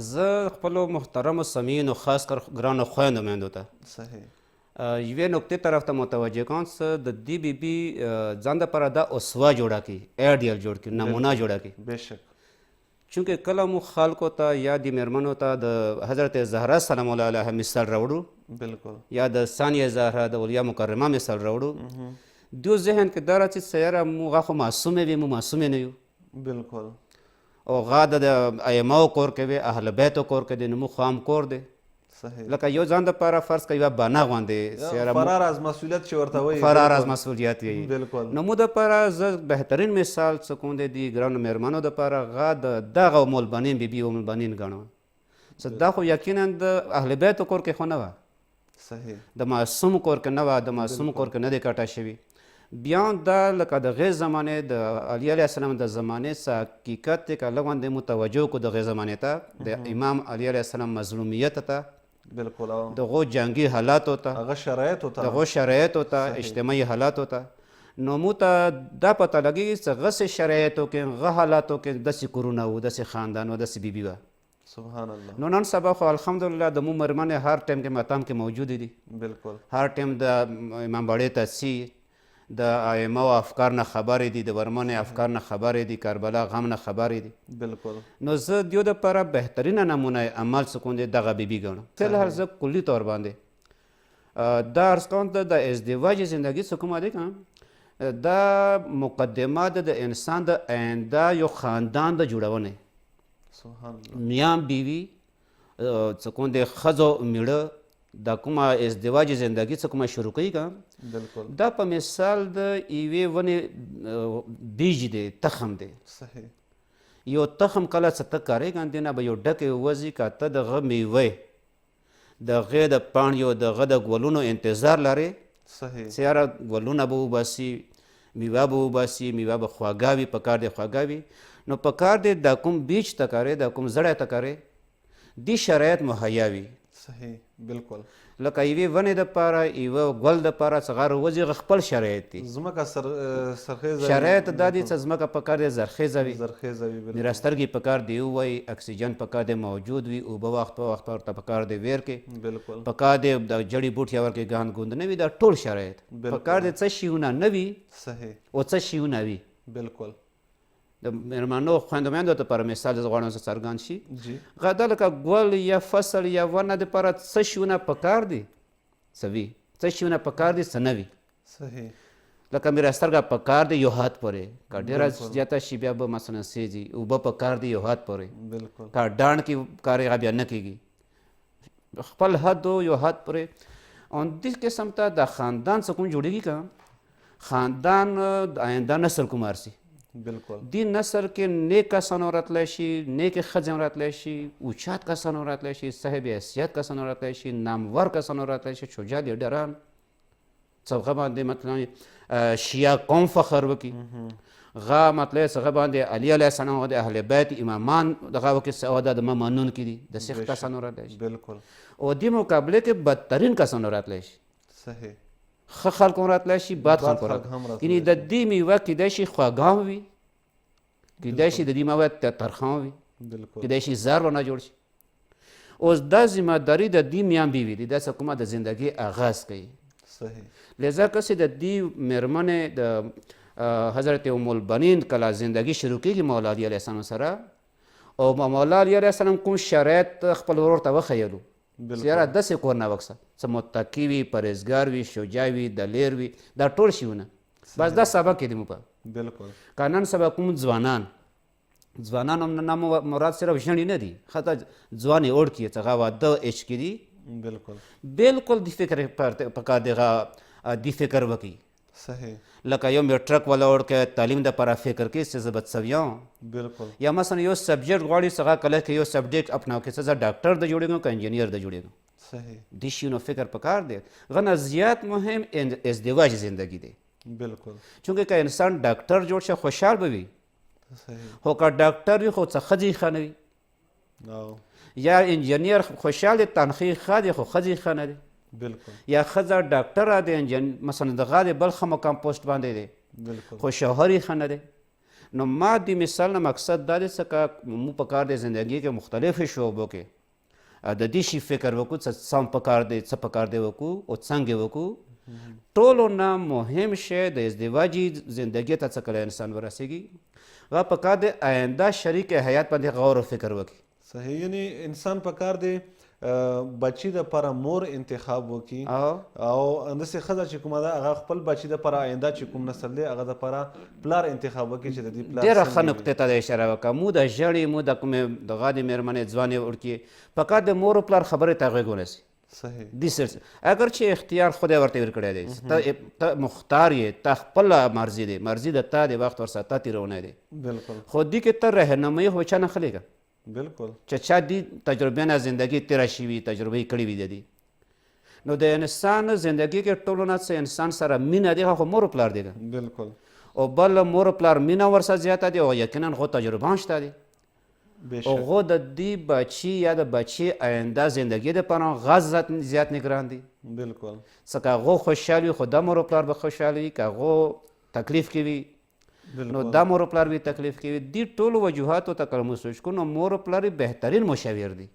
زه خپلو محترمو سمیعینو خاص کر ګرانو خویندو میندو ته صحیح یوې نقطې طرف ته متوجه کوم څه د دې بیبي ځان دپاره دا اسوه جوړه کړي ایډیل جوړ کړي نمونه جوړه کړي بېشک چونکې کله مو خلکو ته یا د میرمنو ته د حضرت زهرا سلام الله علیها مثال راوړو بالکل یا د ثانیه زهرا د اولیا مکرمه مثال راوړو دو ذهن کې دا راځي چې یاره موږ خو معصومې وي موږ معصومې نه یو بالکل او غا د ائمهو کور کې وي اهل بیتو کور کې دی نو موږ خو هم کور دی صحیح لکه یو ځان دپاره فرض که یوه بانه غوندې فرار از مسئولیت چې ورته وایي فرار از مسئولیت وي بالکل نو مو دپاره زه بهترین مثال څه کوم دی د ګرانو میرمنو دپاره غا د دغه ام البنین بیبي ام البنین ګڼم څه دا خو یقینا د اهل بیتو کور کې خو نه وه صحیح د معصوم کور کې نه وه د معصوم کور کې نه دی کټه شوي بیا دا لکه د غیر زمانې د علی علیه السلام د زمانې څه حقیقت دی که لږ غوندې متوجه کړو د غیر زمانې ته د امام علی علیه السلام مظلومیت ته بالکل دغو جنگي حالاتو ته هغه شرایطو ته دغو شرایطو ته اجتماعي حالاتو ته نو مو ته دا پته لګېږي چې غسې شرایطو کې هغه حالاتو کې داسې کورونه وو داسې خاندان و داسې بیبي وه سبحان الله نو نن سبا خو الحمدلله د مو مېرمنې هر ټایم کې مقام کې موجودې دي بالکل هر ټایم د امام باړې ته سی د ائمو افکار نه خبرې دي د ورمنې افکار نه خبرې دي کربلا غم نه خبرې دي بالکل نو زه د یو دپاره بهترینه نمونه عمل څه کوم دی دغه بیبي ګڼم فی الحال زه کلي طور باندې دا عرض کوم ته د ازدواج زندگی څه کومه دی که دا مقدمه ده د انسان د آینده یو خاندان د جوړونې سبحان الله میان بیوي څه کوم دی ښځو میړه دا کومه ازدواج زندگی څه کومه شروع کوي که بالکل دا په مثال د یوې ونې بیج دی تخم دی صحیح یو تخم کله څه ته کارېږي دې نه به یو ډکې وځي که ته د هغه میوې د هغې د پاڼیو د هغه د ګلونو انتظار لرې صحیح چې یاره ګلونه به وباسي میوه به وباسي میوه به خواږه وي پکار دی خواږه وي نو پکار دی دا کوم بیج ته کارې دا کوم زړی ته کارې دې شرایط مهیا وي صحیح بالکل لکه یوې ونې دپاره یوه ګل دپاره څه غار وځي هغه خپل شرایط دي ځمکه سرخیزه شرایط دا دي چې ځمکه پکار دی زرخیزه وي زرخیزه وي بالکل میراسترګې پکار دی ووایي اکسیجن پکار دی موجود وي اوبه وخت په وخت ورته پکار دی ویر کې بالکل پکار دی د جړی بوټي ورکې ګاند ګوند نه وي دا ټول شرایط پکار دی څه شیونه نه وي صحیح او څه شیونه وي بالکل د مېرمنو خویندو میندو دپاره مثال زه غواړم چې څرګند شي جی غدا لکه ګل یا فصل یا ونه دپاره څه شیونه پکار دي څه وي څه شیونه پکار دي څه نه وي صحیح لکه میراسترګه پکار دی یو حد پورې که ډېره زیاته شي بیا به مثلا سیځي اوبه پکار دی یو حد پورې بالکل که ډاڼ کې کار هغه بیا نه کېږي خپل حد و یو حد پورې او دې قسم ته د خاندان څه کوم جوړېږي که خاندان د آینده نسل کوم ارسي بالکل دی نسل کې نیک کسان راتلی شي نیک ښځې راتلی شي اوچات کسان راتلی شي صاحب حیثیت کسان راتلی شي نامور کسان راتلی شي شجاع لیډران څه هغه باندې مطلب شیعه قوم فخر وکړي غا مطلب څه هغه باندې علی علیه السلام د اهل بیت امامان دغه وکړي څه دا د ما منونکي دي د سیخ کسان راتلی شي بالکل او دې مقابله کې بدترین کسان راتلی شي صحیح ښه خلک هم راتلی شي بد خلک هم راتلی یعنی د دې میوه کیدای شي خواږه هم وي کیدای شي د دې مواد ترخه وي بالکل کیدای شي زهر ونه جوړ شي اوس دا ذمهداري د دې میان بیوي دي دا څه کومه د زندګۍ آغاز کوي صحیح لذا کسې د دې میرمنې د حضرت ام البنین کله زندگی شروع کېږي مولا علی علیه السلام سره او مولا علی علیه السلام کوم شرایط خپل ورور ته وښیلو چې یاره داسې کور نه وکسه څه متقي وي پرهیزګار وي شجاع وي دلیر وي دا ټول شیونه بس دا سبق یې دی مو په بالکل که نن سبا کوم ځوانان هم نه مراد صرف ژڼې نه دي حتی ځوانې اوړ کې څه هغه واده ایج کې دي بالکل بالکل د فکر پکار دی هغه د فکر وکړي صحیح لکه یو میټرک والا اوړ کې تعلیم دپاره فکر کوي چې زه بد سوی یم بالکل یا مثلا یو سبجیکټ غواړي چې هغه کله کې یو سبجیکټ اپناو کې چې زه ډاکټر د جوړېږم که انجینیر د جوړېږم صحیح دې شیونو فکر پکار دی هغه نه زیات مهم ازدواج زندگی دی بالکل چونکه که انسان ډاکټر جوړ شه خوشحال به وي صحیح خو که ډاکټر وي خو څه ښځې ښه نه وي یا انجینیر خوشحال دی تنخیح ښه دی خو ښځې ښه نه دی بالکل یا ښځه ډاکټره دی مثلا د غا د بل ښه مقام پوسټ باندې دی بالکل خو شوهر یې ښه نه دی نو ما د مثال نه مقصد دا دی څه مو په کار دی زندگی کې مختلفو شعبو کې د دې شي فکر وکړو څه سم په کار دی څه په کار دی وکړو او څنګه وکړو ټولو نه مهم شی د ازدواجي زندگی ته څه کله انسان ورسیږي هغه په کار دی آینده شریک حیات باندې غور و فکر وکړي صحیح یعنی انسان په کار دی بچی د پر مور انتخاب وکي او اندسه خزه چې کومه ده هغه خپل بچی د پر آینده چې کوم نسل دی هغه د پر پلار انتخاب وکي چې د دې پلار ډېره ښه نقطې ته د اشاره وکړه مو د ژړې مو د کومې د غادې مېرمنې ځوانې وړکې په کار د مور و پلار خبرې ته غوږ ونیسي صحیح دې سلسله اگر چې اختیار خدای ورته ورکړی دی ته مختار یې تا خپله مرضي دی مرضي د تا د وخت ورسره تا تېرونی دی بالکل خو دې کې ته رهنمایي خو چا نه خلیږه بالکل چې چا دې تجربې نه زندگی تېره شوي تجربې کړې وي د دې نو د انسان زندگی کې ټولو نه څه انسان سره مینه دی خو مور و پلار دی بالکل او بل مور و پلار مینه ورسره زیاته دی او یقینا خو تجربه هم شته دی هغو د دې بچی یا د بچی آینده زندگی دپاره غز زیات نگران دی بالکل څه که هغو خوشحال وي خو دا مور و پلار به خوشحال وي که هغو تکلیف کې وي نو دا مور و پلار به تکلیف کې وي دې ټولو وجوهاتو ته کله موږ سوچ کړو نو مور و پلار بهترین مشاور دی